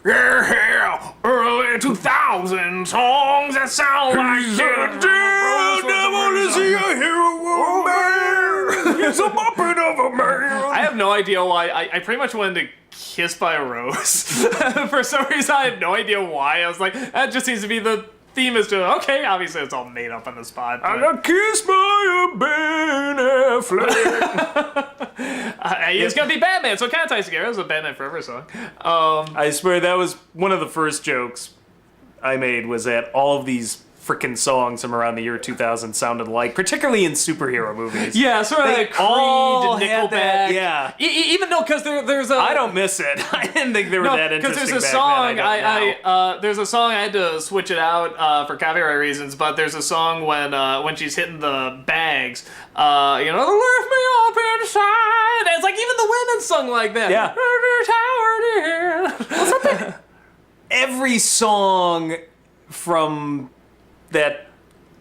Yeah, early 2000 songs that sound like Daredevil is he a hero man? He's a muppet of a man. I have no idea why. I pretty much wanted to kiss by a rose. For some reason, I have no idea why. I was like, that just seems to be the theme is to, okay, obviously it's all made up on the spot. I got kissed by a Ben Affleck. It's gonna be Batman, so it kind of ties together. It was a Batman Forever song. I swear that was one of the first jokes I made, was that all of these frickin' songs from around the year 2000 sounded like, particularly in superhero movies. Yeah, sort of like Creed, Nickelback. Yeah. Even though, because there's a... I don't miss it. I didn't think they were that interesting because there's a back song, then. there's a song, I had to switch it out for copyright reasons, but there's a song when she's hitting the bags, lift me up inside. It's like, even the women sung like that. Yeah. Well, something... Every song from that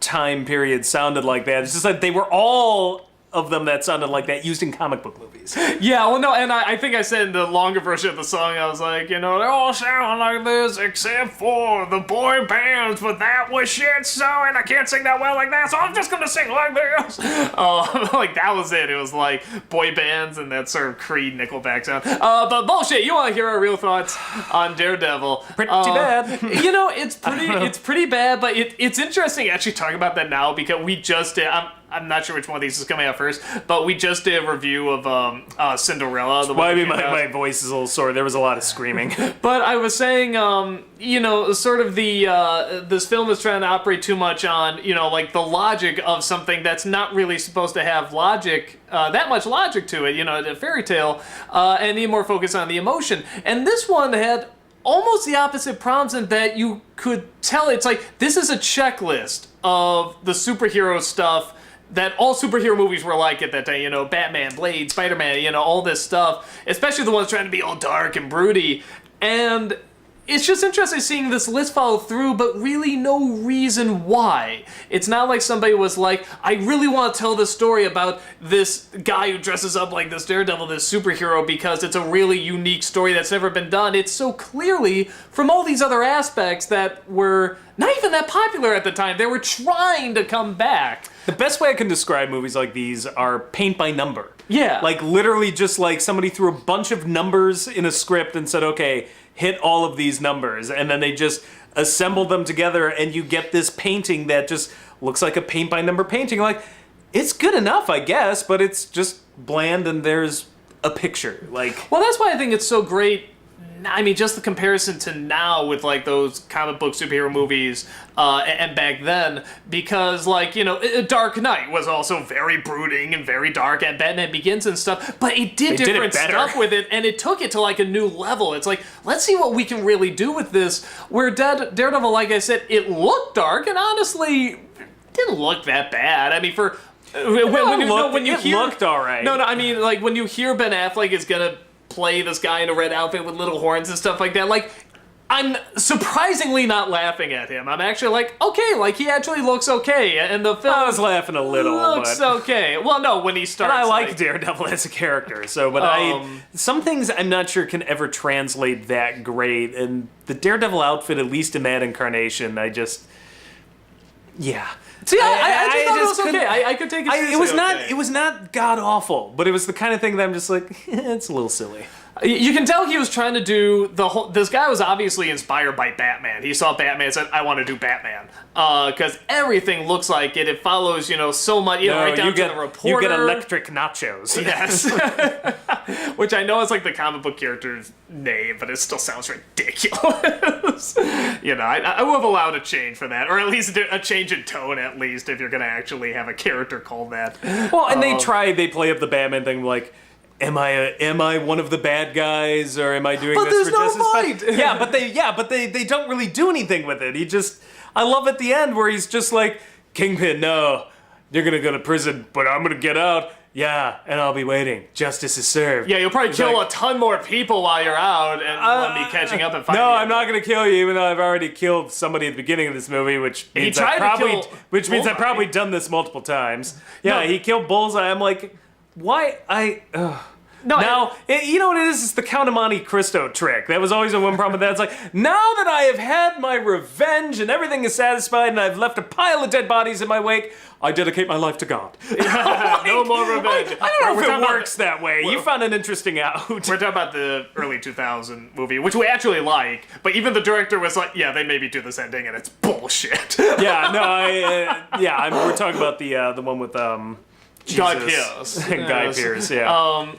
time period sounded like that. It's just like they were all of them that sounded like that used in comic book movies. Yeah, well, no, and I think I said in the longer version of the song, I was like, they all sound like this except for the boy bands, but that was shit, so, and I can't sing that well like that, so I'm just gonna sing like this. Like, that was it. It was like boy bands and that sort of Creed Nickelback sound. But bullshit, you want to hear our real thoughts on Daredevil. Pretty bad. It's pretty bad, but it's interesting actually talking about that now, because we just did, I'm not sure which one of these is coming out first, but we just did a review of Cinderella. My voice is a little sore. There was a lot of screaming. But I was saying, sort of this film is trying to operate too much on, like the logic of something that's not really supposed to have logic, that much logic to it, a fairy tale, and need more focus on the emotion. And this one had almost the opposite problems in that you could tell it's like, this is a checklist of the superhero stuff that all superhero movies were like at that time, Batman, Blade, Spider-Man, all this stuff, especially the ones trying to be all dark and broody. And it's just interesting seeing this list follow through, but really no reason why. It's not like somebody was like, I really want to tell this story about this guy who dresses up like this Daredevil, this superhero, because it's a really unique story that's never been done. It's so clearly from all these other aspects that were not even that popular at the time. They were trying to come back. The best way I can describe movies like these are paint by number. Yeah. Like, literally just like somebody threw a bunch of numbers in a script and said, okay, hit all of these numbers. And then they just assembled them together and you get this painting that just looks like a paint by number painting. Like, it's good enough, I guess, but it's just bland and there's a picture. Like, well, that's why I think it's so great. I mean, just the comparison to now with, like, those comic book superhero movies and back then, because, like, Dark Knight was also very brooding and very dark, and Batman Begins and stuff, but it did different stuff with it, and it took it to, like, a new level. It's like, let's see what we can really do with this, where Daredevil, like I said, it looked dark, and honestly, didn't look that bad. I mean, when you hear... It looked all right. No, I mean, like, when you hear Ben Affleck is gonna play this guy in a red outfit with little horns and stuff like that, like, I'm surprisingly not laughing at him. I'm actually like, okay, like, he actually looks okay, and the film... I was laughing a little, looks okay. Well, no, when he starts... And I like Daredevil as a character, so, but some things I'm not sure can ever translate that great, and the Daredevil outfit, at least in that incarnation, yeah. See, I thought it was okay. I could take it seriously. It was not god-awful, but it was the kind of thing that I'm just like, it's a little silly. You can tell he was trying to do the whole... This guy was obviously inspired by Batman. He saw Batman and said, I want to do Batman. Because everything looks like it. It follows, so much, right down to the reporter. You get electric nachos. Yes. Which I know is like the comic book character's name, but it still sounds ridiculous. I would have allowed a change for that. Or at least a change in tone, at least, if you're going to actually have a character called that. Well, and they play up the Batman thing like, Am I one of the bad guys, or am I doing this for justice? But there's no fight! But they don't really do anything with it. I love at the end where he's just like, Kingpin, no, you're gonna go to prison, but I'm gonna get out. Yeah, and I'll be waiting. Justice is served. Yeah, you'll probably kill a ton more people while you're out, and let me catching up and fighting. No, I'm not gonna kill you, even though I've already killed somebody at the beginning of this movie, which means I've probably done this multiple times. Yeah, he killed Bullseye. I'm like, why? No, now, you know what it is? It's the Count of Monte Cristo trick. That was always the one problem with that. It's like, now that I have had my revenge and everything is satisfied and I've left a pile of dead bodies in my wake, I dedicate my life to God. no more revenge. I don't know if it works that way. You found an interesting out. We're talking about the early 2000 movie, which we actually like, but even the director was like, yeah, they made me do this ending and it's bullshit. Yeah, no, we're talking about the one with Guy Pearce. Guy Pearce, yeah.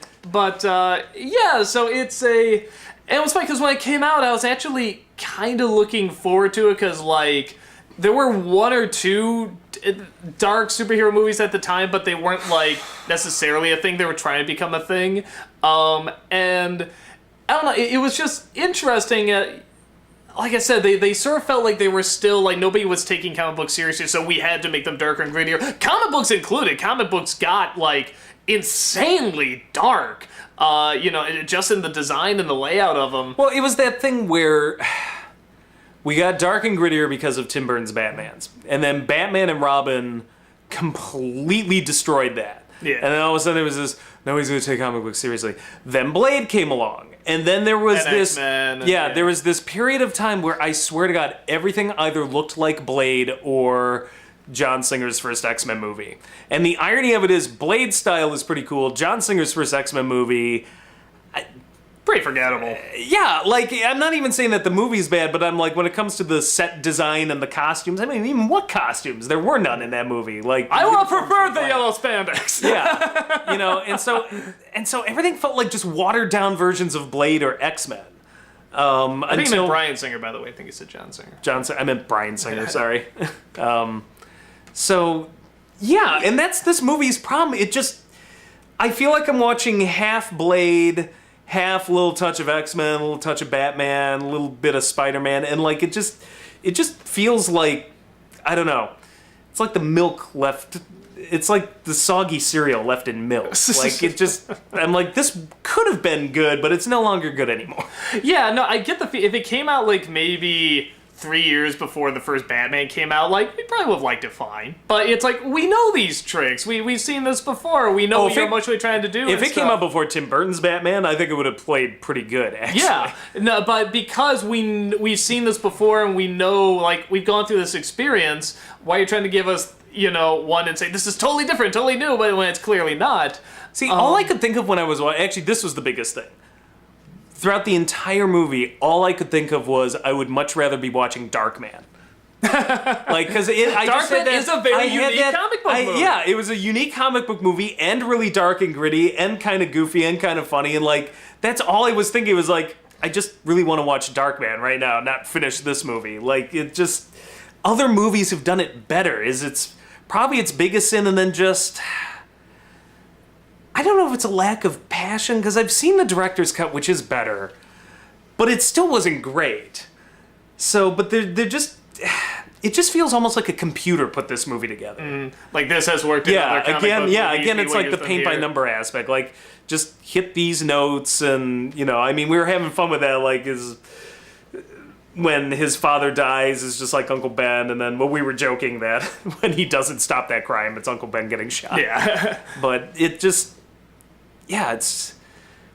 Yeah, so it's and it was funny because when it came out, I was actually kind of looking forward to it because, like, there were one or two dark superhero movies at the time, but they weren't, like, necessarily a thing. They were trying to become a thing. And I don't know, it was just interesting. Like I said, they sort of felt like they were still, like, nobody was taking comic books seriously, so we had to make them darker and grittier. Comic books included. Comic books got, like, insanely dark, just in the design and the layout of them. Well, it was that thing where we got dark and grittier because of Tim Burton's Batmans. And then Batman and Robin completely destroyed that. Yeah. And then all of a sudden there was this, nobody's going to take comic books seriously. Then Blade came along. And then there was this, there was this period of time where I swear to God, everything either looked like Blade or John Singer's first X-Men movie. And the irony of it is, Blade's style is pretty cool. John Singer's first X-Men movie, pretty forgettable. Yeah, like, I'm not even saying that the movie's bad, but I'm like, when it comes to the set design and the costumes, I mean, even what costumes? There were none in that movie. Like, I would have preferred the yellow spandex. Yeah, and so everything felt like just watered down versions of Blade or X-Men. I think you meant Bryan Singer, by the way. I think you said John Singer. I meant Bryan Singer, sorry. So, yeah, and that's this movie's problem. It just, I feel like I'm watching half Blade, half little touch of X-Men, a little touch of Batman, a little bit of Spider-Man, and like it just feels like, I don't know, it's like the milk left, it's like the soggy cereal left in milk. Like it just, I'm like, this could have been good, but it's no longer good anymore. Yeah, no, I get the if it came out like maybe 3 years before the first Batman came out, like, we probably would have liked it fine. But it's like, we know these tricks. We've seen this before. We know what you're much trying to do. If it came out before Tim Burton's Batman, I think it would have played pretty good, actually. Yeah, no, but because we've seen this before and we know, like, we've gone through this experience, why are you trying to give us, one and say, this is totally different, totally new, but when it's clearly not. See, all I could think of when I was watching, actually, this was the biggest thing. Throughout the entire movie, all I could think of was I would much rather be watching Darkman. Like, because Darkman is a very unique comic book movie. Yeah, it was a unique comic book movie, and really dark and gritty, and kind of goofy, and kind of funny, and like, that's all I was thinking was like, I just really want to watch Darkman right now, not finish this movie. Like, it just, other movies have done it better, it's probably its biggest sin, and then just, I don't know if it's a lack of passion, because I've seen the director's cut, which is better, but it still wasn't great. So, but they're just, it just feels almost like a computer put this movie together. Like this has worked in other comic book movies, again, it's like the paint by number aspect. Like, just hit these notes, and, I mean, we were having fun with that, like, when his father dies, is just like Uncle Ben, and then, we were joking that when he doesn't stop that crime, it's Uncle Ben getting shot. Yeah. But it just, it's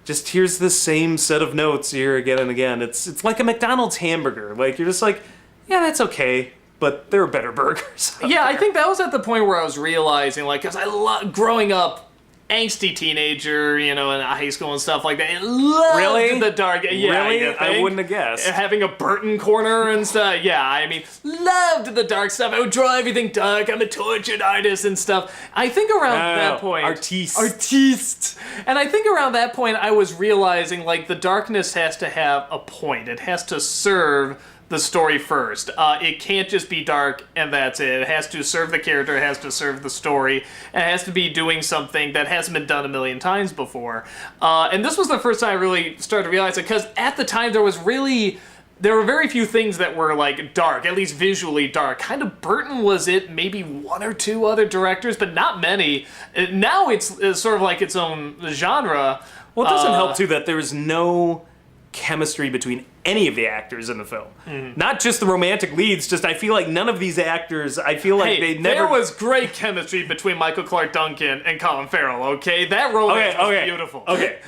just, here's the same set of notes here again and again. It's like a McDonald's hamburger. Like, you're just like, yeah, that's okay, but there are better burgers. Yeah, I think that was at the point where I was realizing, like, because I love growing up, angsty teenager, in high school and stuff like that. I loved the dark. Yeah, really? I wouldn't have guessed. Having a Burton corner and stuff. Yeah, I mean, loved the dark stuff. I would draw everything dark. I'm a tortured artist and stuff. I think around that point, artiste. And I think around that point, I was realizing, like, the darkness has to have a point. It has to serve the story first. It can't just be dark and that's it. It has to serve the character, it has to serve the story, and it has to be doing something that hasn't been done a million times before. And this was the first time I really started to realize it, because at the time there were very few things that were, like, dark, at least visually dark. Kind of Burton was it, maybe one or two other directors, but not many. Now it's sort of like its own genre. Well, it doesn't help, too, that there is no chemistry between any of the actors in the film. Not just the romantic leads, just I feel like none of these actors, I feel like they never... There was great chemistry between Michael Clark Duncan and Colin Farrell, okay? That romance was beautiful. Okay,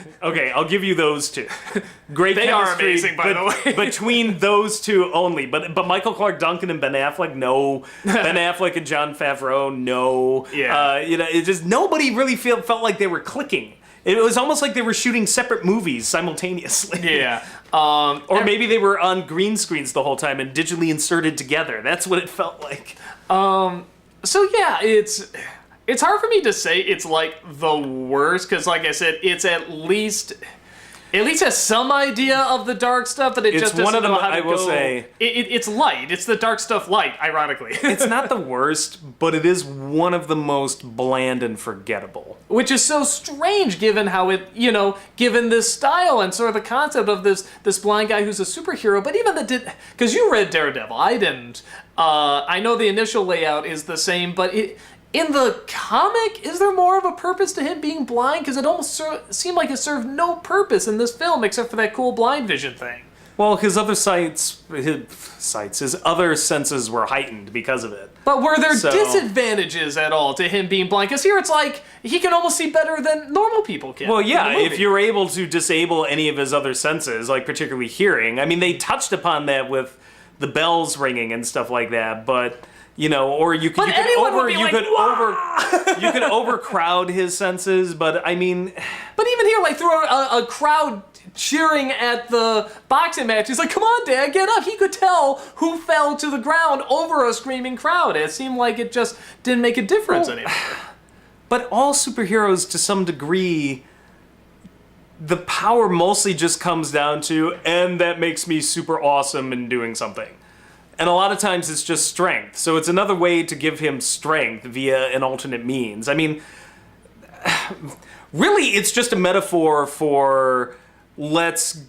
I'll give you those two. Great they chemistry. Are amazing, by the way. Between those two only. But Michael Clark Duncan and Ben Affleck, no. Ben Affleck and Jon Favreau, no. Yeah. It just, nobody really felt like they were clicking. It was almost like they were shooting separate movies simultaneously. Yeah. Or maybe they were on green screens the whole time and digitally inserted together. That's what it felt like. So yeah, it's hard for me to say it's like the worst, because like I said, it's at least has some idea of the dark stuff, but it It's just doesn't one of them, know how to I will go. say. It's light. It's the dark stuff light, ironically. It's not the worst, but it is one of the most bland and forgettable. Which is so strange, given how it, given this style and sort of the concept of this blind guy who's a superhero. But even because you read Daredevil, I didn't. I know the initial layout is the same, but in the comic, is there more of a purpose to him being blind? Because it almost seemed like it served no purpose in this film except for that cool blind vision thing. Well, his other his other senses were heightened because of it. But were there disadvantages at all to him being blind? Because here it's like he can almost see better than normal people can. Well, yeah, if you're able to disable any of his other senses, like particularly hearing, I mean, they touched upon that with the bells ringing and stuff like that, but... or you could overcrowd his senses, but I mean... But even here, like, through a crowd cheering at the boxing match, he's like, come on, Dad, get up. He could tell who fell to the ground over a screaming crowd. It seemed like it just didn't make a difference anymore. But all superheroes, to some degree, the power mostly just comes down to, and that makes me super awesome in doing something. And a lot of times it's just strength. So it's another way to give him strength via an alternate means. I mean, really, it's just a metaphor for superheroes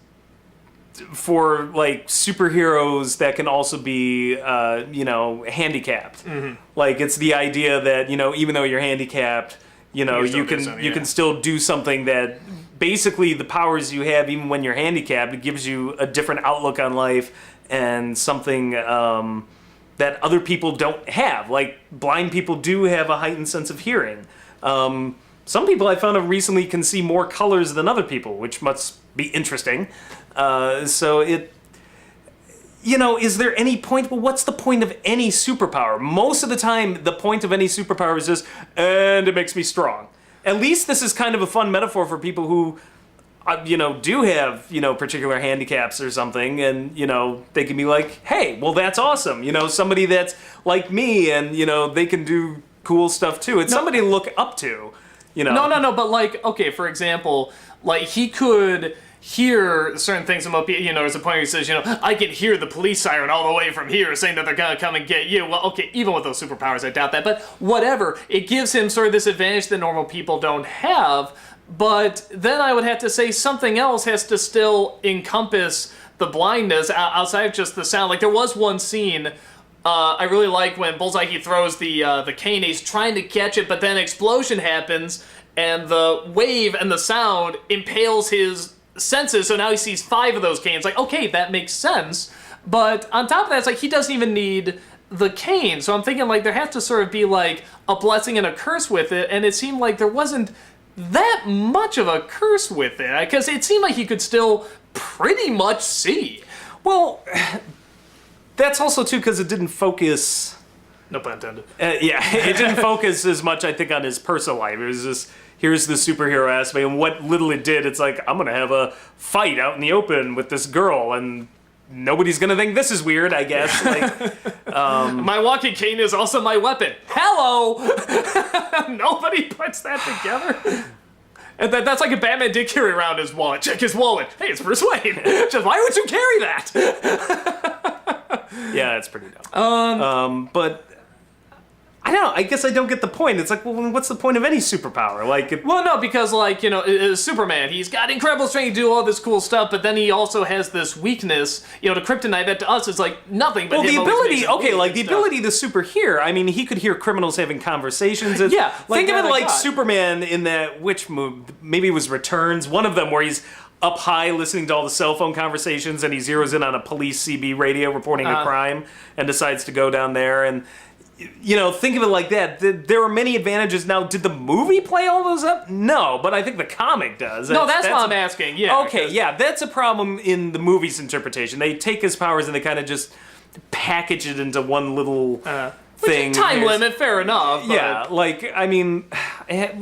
that can also be, handicapped. Mm-hmm. Like, it's the idea that, even though you're handicapped, you can still do something that basically the powers you have, even when you're handicapped, it gives you a different outlook on life and something that other people don't have. Like, blind people do have a heightened sense of hearing. Some people I found out recently can see more colors than other people, which must be interesting. So it... is there any point? Well, what's the point of any superpower? Most of the time, the point of any superpower is just, and it makes me strong. At least this is kind of a fun metaphor for people who... do have, particular handicaps or something, and, they can be like, hey, well, that's awesome. Somebody that's like me, and, they can do cool stuff too. It's somebody to look up to, No, but like, okay, for example, like, he could hear certain things about, there's a point where he says, I can hear the police siren all the way from here saying that they're gonna come and get you. Well, okay, even with those superpowers, I doubt that, but whatever. It gives him sort of this advantage that normal people don't have. But then I would have to say something else has to still encompass the blindness outside of just the sound. Like, there was one scene I really like when Bullseye, he throws the cane, he's trying to catch it, but then an explosion happens, and the wave and the sound impales his senses, so now he sees 5 of those canes. Like, okay, that makes sense. But on top of that, it's like he doesn't even need the cane. So I'm thinking, like, there has to sort of be, like, a blessing and a curse with it, and it seemed like there wasn't that much of a curse with it, because it seemed like he could still pretty much see. Well, that's also too because it didn't focus. No pun intended. It didn't focus as much, I think, on his personal life. It was just, here's the superhero aspect, and what little it did, it's like, I'm gonna have a fight out in the open with this girl, and nobody's gonna think this is weird, I guess. My walking cane is also my weapon. Hello! Nobody puts that together. And that's like if Batman did carry around his wallet. Check his wallet. Hey, it's Bruce Wayne. Just why would you carry that? Yeah, that's pretty dumb. But I don't know. I guess I don't get the point. It's like, well, what's the point of any superpower? Well, no, because, Superman, he's got incredible strength to do all this cool stuff, but then he also has this weakness, to kryptonite that to us is like nothing. But the ability, the ability to super hear. I mean, he could hear criminals having conversations. Yeah, think of it like Superman in that maybe it was Returns, one of them where he's up high listening to all the cell phone conversations, and he zeroes in on a police CB radio reporting a crime and decides to go down there. And, think of it like that. There are many advantages. Now, did the movie play all those up? No, but I think the comic does. No, that's what I'm asking, yeah. Okay, yeah, that's a problem in the movie's interpretation. They take his powers and they kind of just package it into one little... thing. Time limit, fair enough. But... Yeah,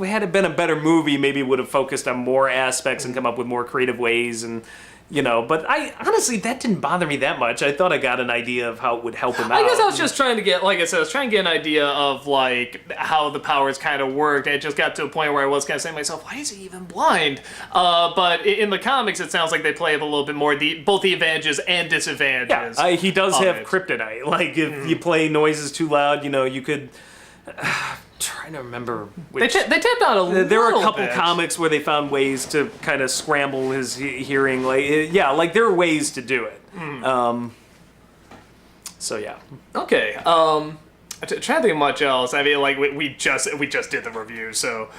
had it been a better movie, maybe it would have focused on more aspects and come up with more creative ways and, but I honestly, that didn't bother me that much. I thought I got an idea of how it would help him out. I guess I was just trying to get, like I said, I was trying to get an idea of, how the powers kind of worked. It just got to a point where I was kind of saying to myself, why is he even blind? But in the comics, it sounds like they play it a little bit more, both the advantages and disadvantages. Yeah, he does have kryptonite. Like, if you play noises too loud, you could... trying to remember which... They tapped out a little There were a couple bit. comics where they found ways to kind of scramble his hearing. There are ways to do it. So, yeah. Okay. I'm trying to think of much else. I mean, we just did the review, so...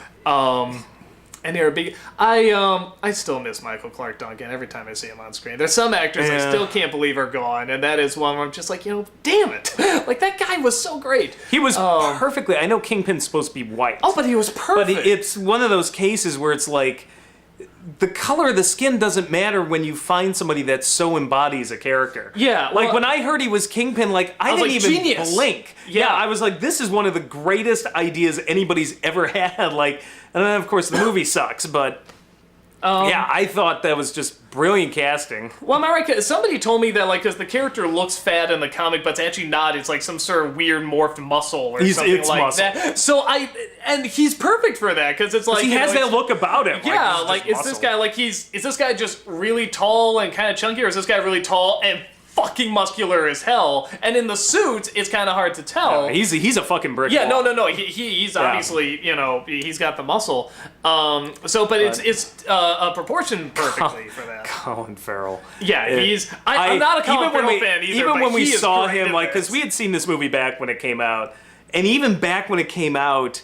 And they're big. I still miss Michael Clark Duncan every time I see him on screen. There's some actors I still can't believe are gone, and that is one where I'm just like, damn it. That guy was so great. He was perfectly... I know Kingpin's supposed to be white. Oh, but he was perfect. But it's one of those cases where it's like... The color of the skin doesn't matter when you find somebody that so embodies a character. Yeah. When I heard he was Kingpin, I didn't even genius. blink. Yeah, I was like, this is one of the greatest ideas anybody's ever had. And then, of course, the movie sucks, but... I thought that was just brilliant casting. Well, am I right? Somebody told me that, because the character looks fat in the comic, but it's actually not. It's some sort of weird morphed muscle or something like muscle. That. So and he's perfect for that, because it's he has that look about him. Yeah, is this guy, is this guy just really tall and kind of chunky, or is this guy really tall and fucking muscular as hell? And in the suit, it's kind of hard to tell. No, he's a fucking brick. Yeah, no. He's obviously, he's got the muscle. It's proportioned perfectly for that. Colin Farrell. Yeah, I'm not a Colin Farrell fan either. Even when we saw him, because because we had seen this movie back when it came out, and even back when it came out,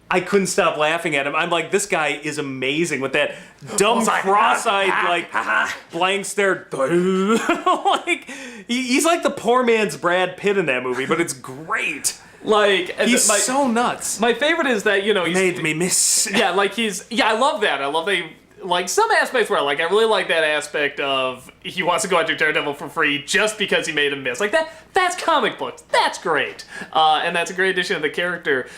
I couldn't stop laughing at him. I'm like, this guy is amazing with that dumb, cross-eyed, blank stare. He's like the poor man's Brad Pitt in that movie, but it's great. He's so nuts. My favorite is that, he's... Made me miss. Yeah, I love that. I love that some aspects where, I really like that aspect of he wants to go after Daredevil for free just because he made him miss. That's comic books. That's great. And that's a great addition to the character.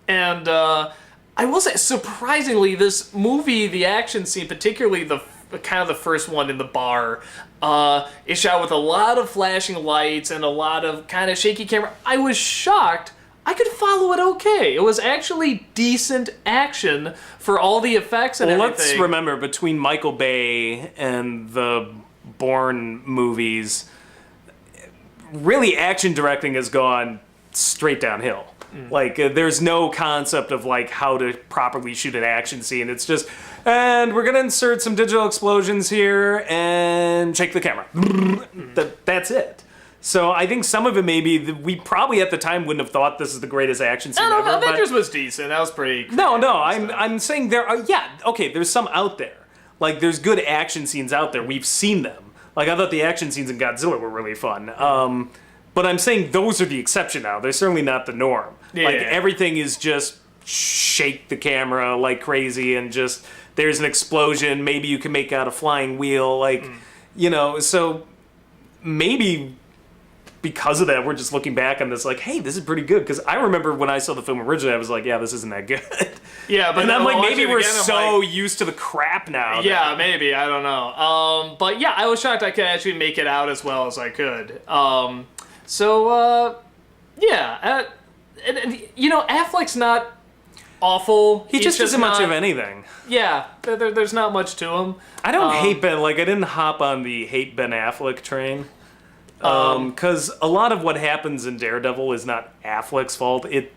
And I will say, surprisingly, this movie, the action scene, particularly the first one in the bar, is shot with a lot of flashing lights and a lot of kind of shaky camera. I was shocked. I could follow it okay. It was actually decent action for all the effects and everything. Let's remember, between Michael Bay and the Bourne movies, really action directing has gone straight downhill. There's no concept of how to properly shoot an action scene. It's just, and we're gonna insert some digital explosions here and shake the camera. That's it. So I think some of it maybe we probably at the time wouldn't have thought this is the greatest action scene ever. Avengers was decent. That was pretty. No. I'm saying there are. Yeah, okay. There's some out there. There's good action scenes out there. We've seen them. I thought the action scenes in Godzilla were really fun. But I'm saying those are the exception now. They're certainly not the norm. Yeah. Everything is just shake the camera like crazy and just there's an explosion. Maybe you can make out a flying wheel. So maybe because of that, we're just looking back on this hey, this is pretty good. Because I remember when I saw the film originally, I was like, yeah, this isn't that good. Yeah, but and I'm maybe we're so used to the crap now. Yeah, maybe. I don't know. But yeah, I was shocked I could actually make it out as well as I could. Affleck's not awful. He just isn't much of anything. Yeah, there's not much to him. I don't hate Ben. I didn't hop on the hate Ben Affleck train. Because a lot of what happens in Daredevil is not Affleck's fault. It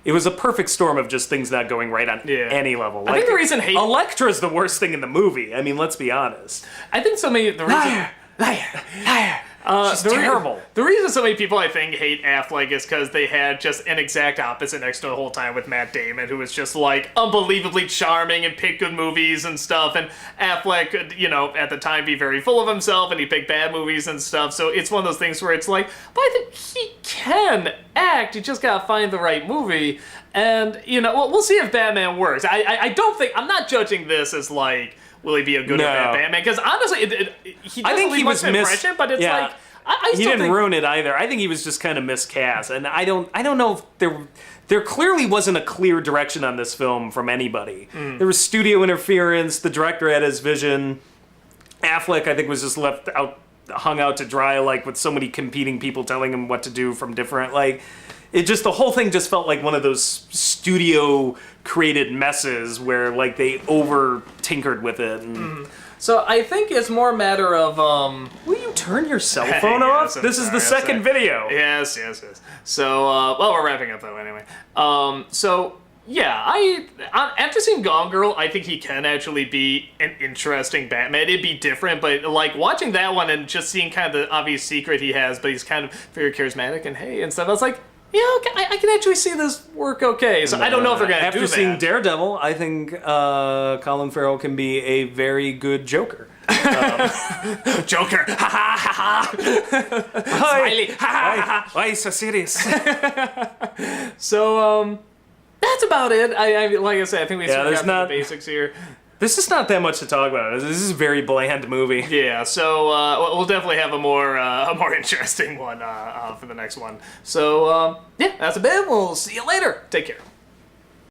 was a perfect storm of just things not going right on any level. I think the reason Elektra's the worst thing in the movie. I mean, let's be honest. I think the reason... Liar! She's terrible. The reason so many people, I think, hate Affleck is because they had just an exact opposite next to the whole time with Matt Damon, who was just, like, unbelievably charming and picked good movies and stuff, and Affleck could, you know, at the time be very full of himself, and he picked bad movies and stuff, so it's one of those things where it's like, but I think he can act, you just gotta find the right movie, and, you know, we'll see if Batman works. I don't think, I'm not judging this as, like, will he be a good or bad Batman? Because honestly, he doesn't leave much impression, but it's like, I he still didn't think, ruin it either. I think he was just kind of miscast, and I don't know if there clearly wasn't a clear direction on this film from anybody. There was studio interference. The director had his vision. Affleck, I think, was just hung out to dry, like with so many competing people telling him what to do from different, like, it just, the whole thing just felt like one of those studio created messes where, like, they over tinkered with it. And So I think it's more a matter of will you turn your cell phone off? This is the second video. Yes. So well, we're wrapping up though anyway. So yeah, after seeing Gone Girl, I think he can actually be an interesting Batman. It'd be different, but like watching that one and just seeing kind of the obvious secret he has, but he's kind of very charismatic and and stuff. I was like, yeah, okay, I can actually see this work okay. So I don't know if they're going to do that. After seeing Daredevil, I think Colin Farrell can be a very good Joker. Joker, ha ha ha ha. Smiley, ha ha ha. Why so serious? So that's about it. I like I said, I think we sort of there's got the basics here. There's just not that much to talk about. This is a very bland movie. Yeah, so we'll definitely have a more interesting one for the next one. So yeah, that's a bit. We'll see you later. Take care.